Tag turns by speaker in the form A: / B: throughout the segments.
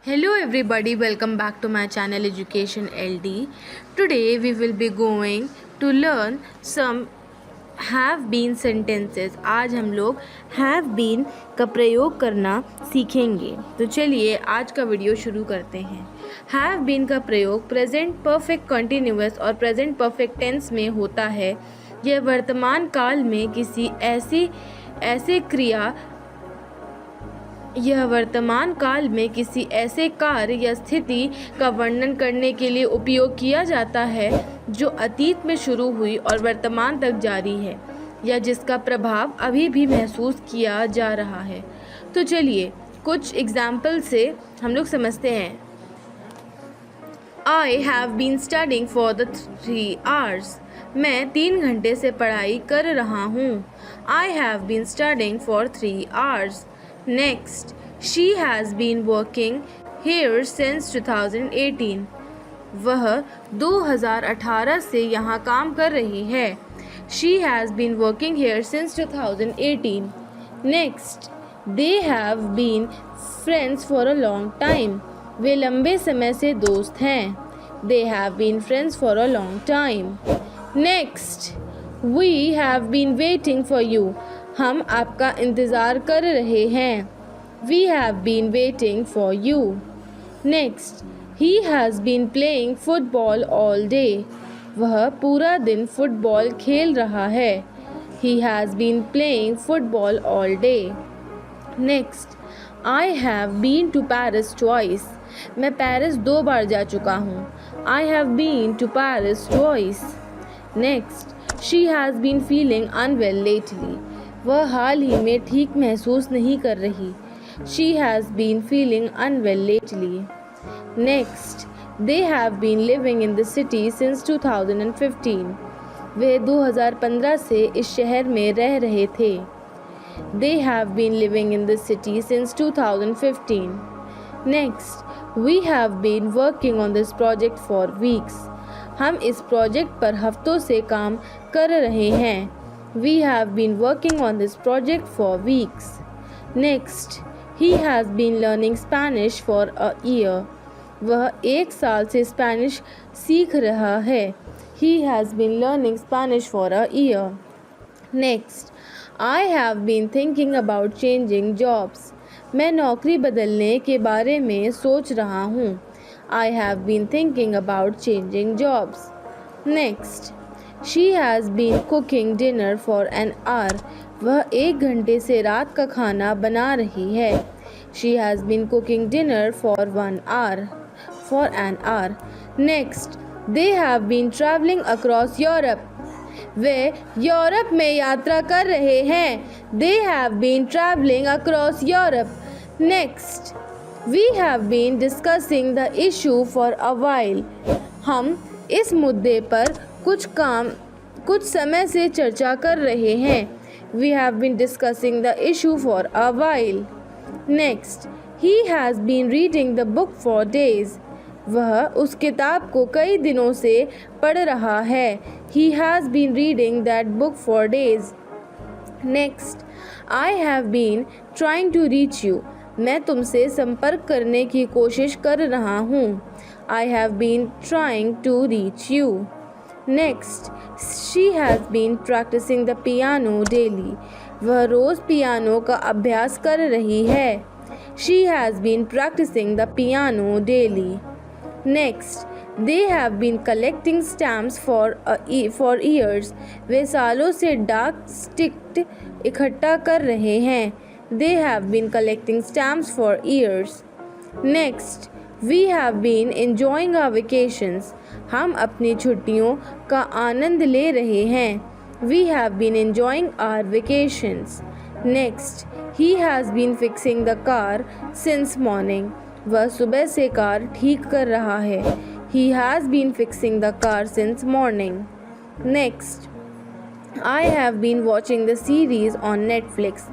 A: Hello everybody, welcome back to my channel Education LD. Today we will be going to learn some have been sentences. आज हम लोग have been का प्रयोग करना सीखेंगे। तो चलिए आज का वीडियो शुरू करते हैं। have been का प्रयोग प्रेजेंट परफेक्ट कंटिन्यूअस और प्रेजेंट परफेक्ट टेंस में होता है। यह वर्तमान काल में किसी ऐसे कार्य या स्थिति का वर्णन करने के लिए उपयोग किया जाता है जो अतीत में शुरू हुई और वर्तमान तक जारी है या जिसका प्रभाव अभी भी महसूस किया जा रहा है। तो चलिए कुछ एग्जाम्पल से हम लोग समझते हैं। I have been studying for the 3 hours. मैं 3 घंटे से पढ़ाई कर रहा हूँ। I have been studying for 3 hours. Next, she has been working here since 2018. वह 2018 से यहाँ काम कर रही है। She has been working here since 2018. Next, they have been friends for a long time. वे लंबे समय से दोस्त हैं। They have been friends for a long time. Next, we have been waiting for you. हम आपका इंतज़ार कर रहे हैं। We have been waiting for you. Next, he has been playing football all day. वह पूरा दिन फुटबॉल खेल रहा है। He has been playing football all day. Next, I have been to Paris twice. मैं पेरिस 2 बार जा चुका हूँ। I have been to Paris twice. Next, she has been feeling unwell lately. वह हाल ही में ठीक महसूस नहीं कर रही। She has been feeling unwell lately. Next, they have been living in the city since 2015. वे 2015 से इस शहर में रह रहे थे। They have been living in the city since 2015. Next, we have been working on this project for weeks. हम इस project पर हफ्तों से काम कर रहे हैं। We have been working on this project for weeks. Next, he has been learning Spanish for a year. वह 1 साल से स्पेनिश सीख रहा है। He has been learning Spanish for a year. Next, I have been thinking about changing jobs. मैं नौकरी बदलने के बारे में सोच रहा हूँ। I have been thinking about changing jobs. Next, she has been cooking dinner for an hour. वह 1 घंटे से रात का खाना बना रही है। She has been cooking dinner for an hour. Next, they have been traveling across Europe. Way Europe में यात्रा कर रहे हैं। They have been traveling across Europe. Next, we have been discussing the issue for a while. हम इस मुद्दे पर कुछ समय से चर्चा कर रहे हैं। We have been discussing the issue for a while. Next, he has been reading the book for days. वह उस किताब को कई दिनों से पढ़ रहा है। He has been reading that book for days. Next, I have been trying to reach you. मैं तुमसे संपर्क करने की कोशिश कर रहा हूँ। I have been trying to reach you. Next, she has been practicing the piano daily. वह रोज़ पियानो का अभ्यास कर रही है। She has been practicing the piano daily. Next, they have been collecting stamps for years. वे सालों से डाक ticket इकट्ठा कर रहे हैं। They have been collecting stamps for years. Next, we have been enjoying our vacations. हम अपनी छुट्टियों का आनंद ले रहे हैं। We have been enjoying our vacations. Next, he has been fixing the car since morning. वह सुबह से कार ठीक कर रहा है। He has been fixing the car since morning. Next, I have been watching the series on Netflix.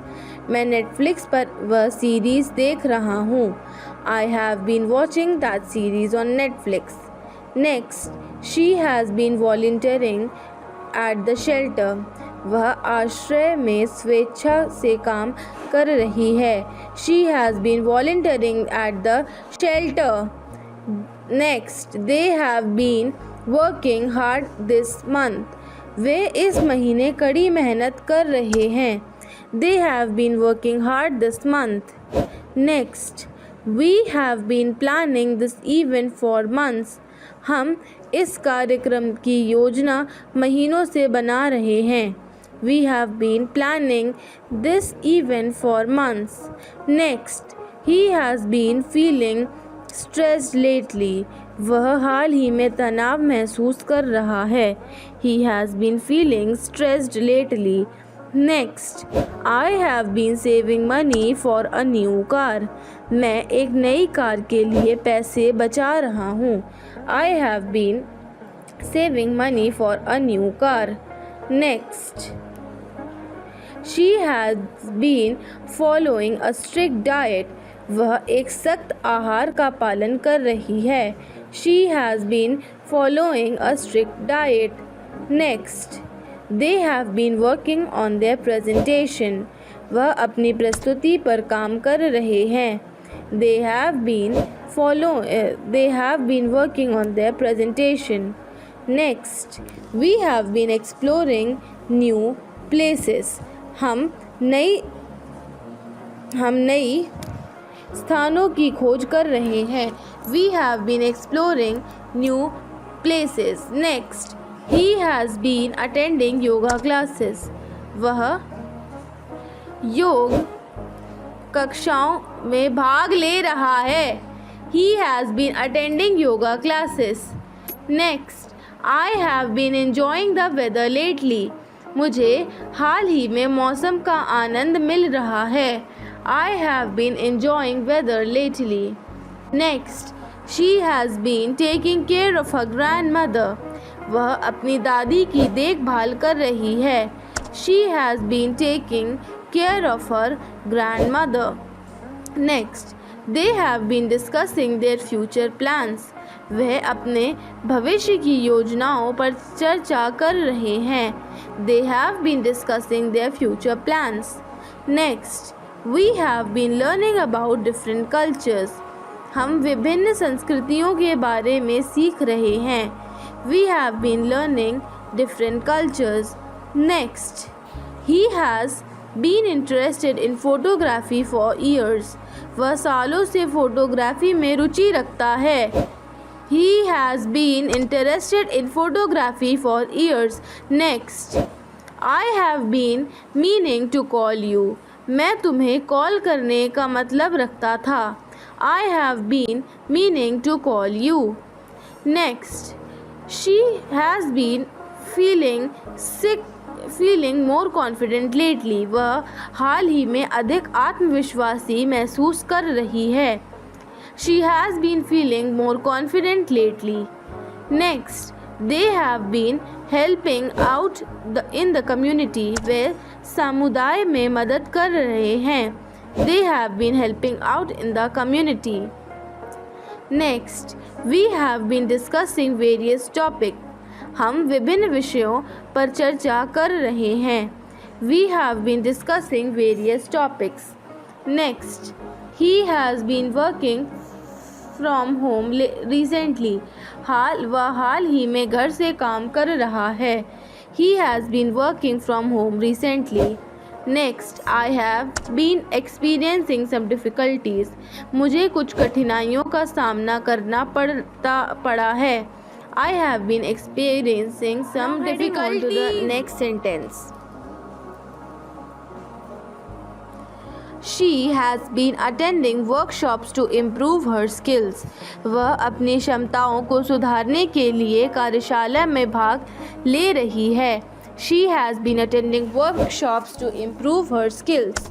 A: मैं Netflix पर वह सीरीज़ देख रहा हूँ। I have been watching that series on Netflix. Next, she has been volunteering at the shelter. वह आश्रय में स्वेच्छा से काम कर रही है। She has been volunteering at the shelter. Next, they have been working hard this month. वे इस महीने कड़ी मेहनत कर रहे हैं। They have been working hard this month. Next, we have been planning this event for months. हम इस कार्यक्रम की योजना महीनों से बना रहे हैं। We have been planning this event for months. Next, he has been feeling stressed lately. वह हाल ही में तनाव महसूस कर रहा है। He has been feeling stressed lately. Next, I have been saving money for a new car. मैं एक नई कार के लिए पैसे बचा रहा हूँ। I have been saving money for a new car. Next, she has been following a strict diet. वह एक सख्त आहार का पालन कर रही है। She has been following a strict diet. Next, they have been working on their presentation. वह अपनी प्रस्तुति पर काम कर रहे हैं। They have been working on their presentation. Next, we have been exploring new places. हम नई स्थानों की खोज कर रहे हैं। We have been exploring new places. Next, he has been attending yoga classes. वह योग कक्षाओं में भाग ले रहा है। He has been attending yoga classes. Next, I have been enjoying the weather lately. मुझे हाल ही में मौसम का आनंद मिल रहा है। I have been enjoying weather lately. Next, she has been taking care of her grandmother. वह अपनी दादी की देखभाल कर रही है। She has been taking care of her grandmother. Next, they have been discussing their future plans. वह अपने भविष्य की योजनाओं पर चर्चा कर रहे हैं। They have been discussing their future plans. Next, we have been learning about different cultures. हम विभिन्न संस्कृतियों के बारे में सीख रहे हैं। We have been learning different cultures. Next, he has been interested in photography for years. वह सालों से फोटोग्राफी में रुचि रखता है। He has been interested in photography for years. Next, I have been meaning to call you. मैं तुम्हें call करने का मतलब रखता था। I have been meaning to call you. Next, she has been feeling more confident lately. वह हाल ही में अधिक आत्मविश्वासी महसूस कर रही है। She has been feeling more confident lately. Next, they have been helping out in the community. वे समुदाय में मदद कर रहे हैं। They have been helping out in the community. Next, we have been discussing various topics. हम विभिन्न विषयों पर चर्चा कर रहे हैं। We have been discussing various topics. Next, he has been working from home recently. वह हाल ही में घर से काम कर रहा है। He has been working from home recently. Next, I have been experiencing some difficulties. मुझे कुछ कठिनाइयों का सामना करना पड़ा है। I have been experiencing some difficulties. To the next sentence. She has been attending workshops to improve her skills. वह अपनी क्षमताओं को सुधारने के लिए कार्यशाला में भाग ले रही है। She has been attending workshops to improve her skills.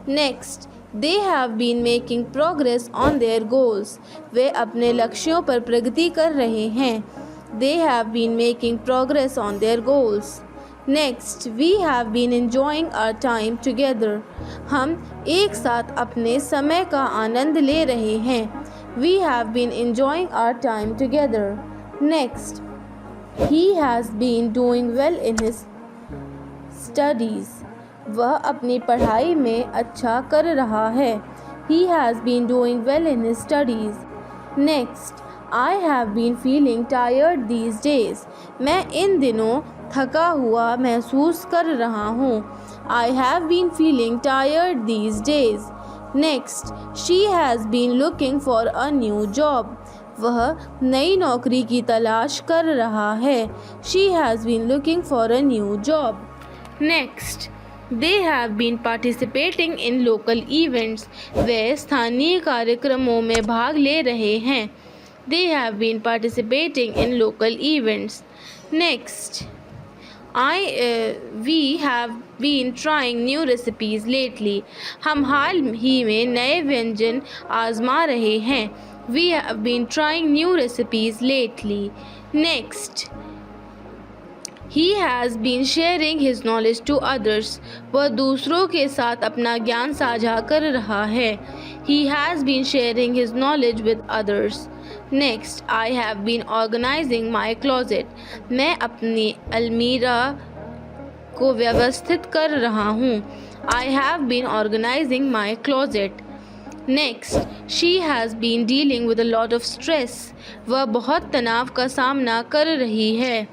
A: Next, they have been making progress on their goals. वे अपने लक्ष्यों पर प्रगति कर रहे हैं। They have been making progress on their goals. Next, we have been enjoying our time together. हम एक साथ अपने समय का आनंद ले रहे हैं। We have been enjoying our time together. Next, he has been doing well in his studies. वह अपनी पढ़ाई में अच्छा कर रहा है. He has been doing well in his studies. Next, I have been feeling tired these days. मैं इन दिनों थका हुआ महसूस कर रहा हूँ. I have been feeling tired these days. Next, she has been looking for a new job. वह नई नौकरी की तलाश कर रहा है. She has been looking for a new job. Next, they have been participating in local events. वे स्थानीय कार्यक्रमों में भाग ले रहे हैं. They have been participating in local events. Next, we have been trying new recipes lately. हम हाल ही में नए व्यंजन आजमा रहे हैं. We have been trying new recipes lately. Next, he has been sharing his knowledge to others. वह दूसरों के साथ अपना ज्ञान साझा कर रहा है. He has been sharing his knowledge with others. Next, I have been organizing my closet. मैं अपनी अलमीरा को व्यवस्थित कर रहा हूँ. I have been organizing my closet. Next, she has been dealing with a lot of stress. वह बहुत तनाव का सामना कर रही है.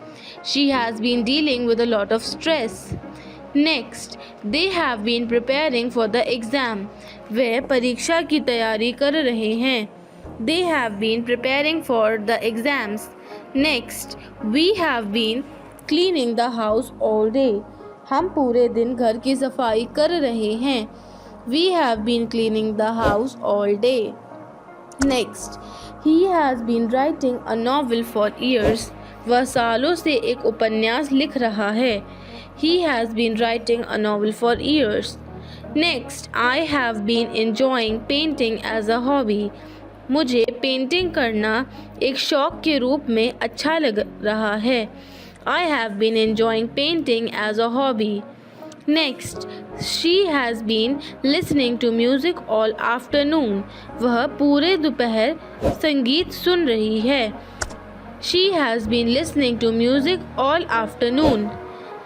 A: She has been dealing with a lot of stress. Next, they have been preparing for the exam. वे परीक्षा की तैयारी कर रहे हैं. They have been preparing for the exams. Next, we have been cleaning the house all day. हम पूरे दिन घर की सफाई कर रहे हैं. We have been cleaning the house all day. Next, he has been writing a novel for years. वह सालों से एक उपन्यास लिख रहा है. He has been writing a novel for years. Next, I have been enjoying painting as a hobby. मुझे painting करना एक शौक के रूप में अच्छा लग रहा है. I have been enjoying painting as a hobby. Next, she has been listening to music all afternoon. वह पूरे दोपहर संगीत सुन रही है. She has been listening to music all afternoon.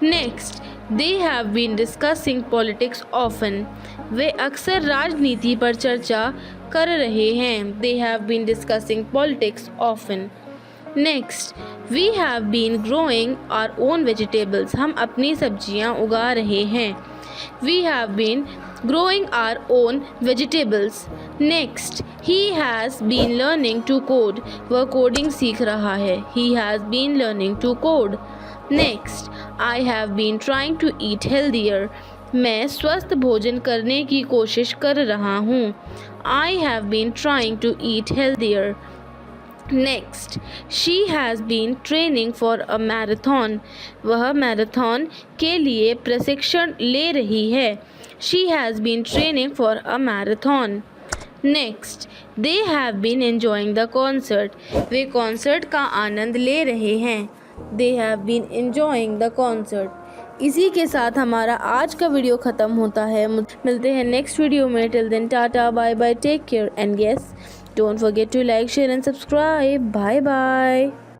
A: Next, they have been discussing politics often. वे अक्सर राजनीति पर चर्चा कर रहे हैं. They have been discussing politics often. Next, we have been growing our own vegetables. हम अपनी सब्जियां उगा रहे हैं. We have been growing our own vegetables. Next, he has been learning to code. वह कोडिंग सीख रहा है. He has been learning to code. Next, I have been trying to eat healthier. मैं स्वस्थ भोजन करने की कोशिश कर रहा हूँ. I have been trying to eat healthier. Next, she has been training for a marathon. वह मैराथन के लिए प्रशिक्षण ले रही है. She has been training for a marathon. Next, they have been enjoying the concert. Way concert का आनंद ले रहे हैं. They have been enjoying the concert. इसी के साथ हमारा आज का वीडियो ख़त्म होता है. मिलते हैं नेक्स्ट वीडियो में. Till then tata, bye bye, take care and yes, don't forget to like, share and subscribe. Bye bye.